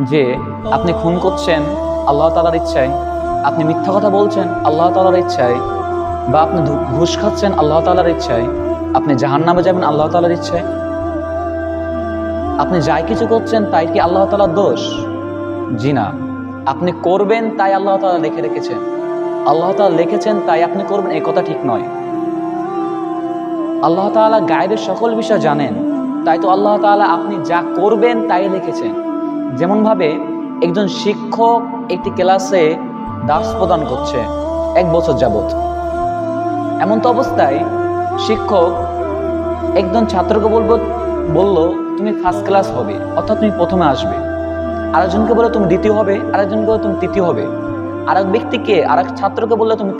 যে আপনি খুন করছেন আল্লাহ তাআলার ইচ্ছায়, আপনি মিথ্যা কথা বলছেন আল্লাহ তাআলার ইচ্ছায়, বা আপনি ঘুষ খাচ্ছেন আল্লাহ তাআলার ইচ্ছায়, আপনি জাহান্নামে যাবেন আল্লাহ তাআলার ইচ্ছায়? আপনি যাই কিছু করছেন তাই কি আল্লাহ তাআলার দোষ? জি না। আপনি করবেন তাই আল্লাহ তাআলা লিখে রেখেছেন, আল্লাহ তাআলা লিখেছেন তাই আপনি করবেন, এই কথা ঠিক নয়। আল্লাহ তাআলা গায়েবের সকল বিষয় জানেন, তাই তো আল্লাহ তাআলা আপনি যা করবেন তাই লিখেছেন। যেমন ভাবে একজন শিক্ষক একটি ক্লাসে দাস প্রদান করছে 1 বছর যাবত। এমন তো অবস্থায় শিক্ষক একজন ছাত্রকে বলল তুমি ফার্স্ট ক্লাস হবে, অর্থাৎ তুমি প্রথমে আসবে। আরেকজনকে বলে তুমি দ্বিতীয় হবে, আরেকজনকে বলে তুমি তৃতীয় হবে, আরেক ব্যক্তিকে আরেক ছাত্রকে বললে তুমি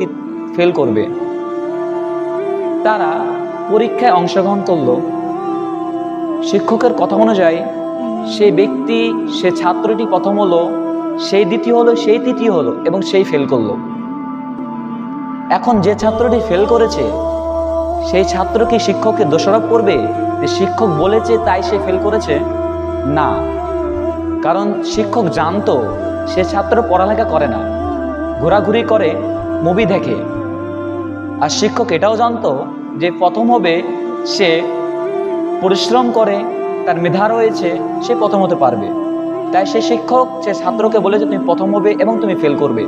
ফেল করবে। তারা পরীক্ষায় অংশগ্রহণ করলো, শিক্ষকের কথা অনুযায়ী সেই ব্যক্তি, সে ছাত্রটি প্রথম হলো, সেই দ্বিতীয় হলো, সেই তৃতীয় হলো এবং সেই ফেল করলো। এখন যে ছাত্রটি ফেল করেছে সেই ছাত্র কি শিক্ষককে দোষারোপ করবে যে শিক্ষক বলেছে তাই সে ফেল করেছে? না, কারণ শিক্ষক জানতো সে ছাত্র পড়ালেখা করে না, ঘোরাঘুরি করে, মুভি দেখে। আর শিক্ষক এটাও জানতো যে প্রথম হবে সে পরিশ্রম করে, তার মেধা রয়েছে, সে প্রথম হতে পারবে। তাই সে শিক্ষক সে ছাত্রকে বলে যে তুমি প্রথম হবে এবং তুমি ফেল করবে।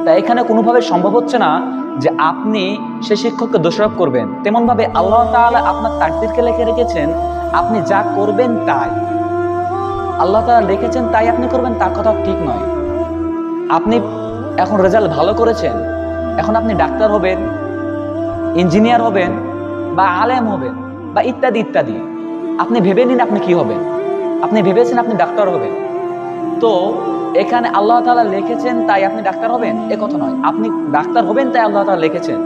তাই এখানে কোনোভাবে সম্ভব হচ্ছে না যে আপনি সে শিক্ষককে দোষারোপ করবেন। তেমনভাবে আল্লাহ তাআলা আপনার তাকদীরকে লিখে রেখেছেন, আপনি যা করবেন তাই আল্লাহ তাআলা লিখেছেন তাই আপনি করবেন, তার কথা ঠিক নয়। আপনি এখন রেজাল্ট ভালো করেছেন, এখন আপনি ডাক্তার হবেন, ইঞ্জিনিয়ার হবেন, বা আলেম হবেন, বা ইত্যাদি ইত্যাদি। আপনি ভেবে নিন আপনি কি হবেন। আপনি ভেবেছেন আপনি ডাক্তার হবেন, তো এখানে আল্লাহ তাআলা লিখেছেন তাই আপনি ডাক্তার হবেন এ কথা নয়। আপনি ডাক্তার হবেন তাই আল্লাহ তাআলা লিখেছেন।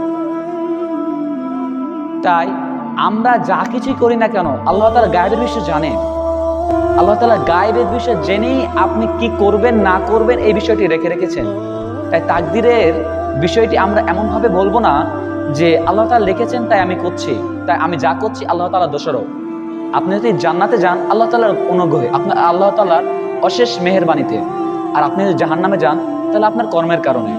তাই আমরা যা কিছুই করি না কেন আল্লাহ তাআলা গায়েবের বিষয় জানেন। আল্লাহ তাআলা গায়েবের বিষয় জেনেই আপনি কি করবেন না করবেন এই বিষয়টি রেখেছেন। তাই তাকদীরের বিষয়টি আমরা এমনভাবে বলবো না যে আল্লাহ তাআলা লিখেছেন তাই আমি করছি, তাই আমি যা করছি আল্লাহ তাআলা দোষারোপ। আপনি যদি জান্নাতে যান আল্লাহ তাআলার অনুগ্রহে, আপনার আল্লাহ তাআলার অশেষ মেহেরবানিতে, আর আপনি যদি জাহান্নামে যান তাহলে আপনার কর্মের কারণে।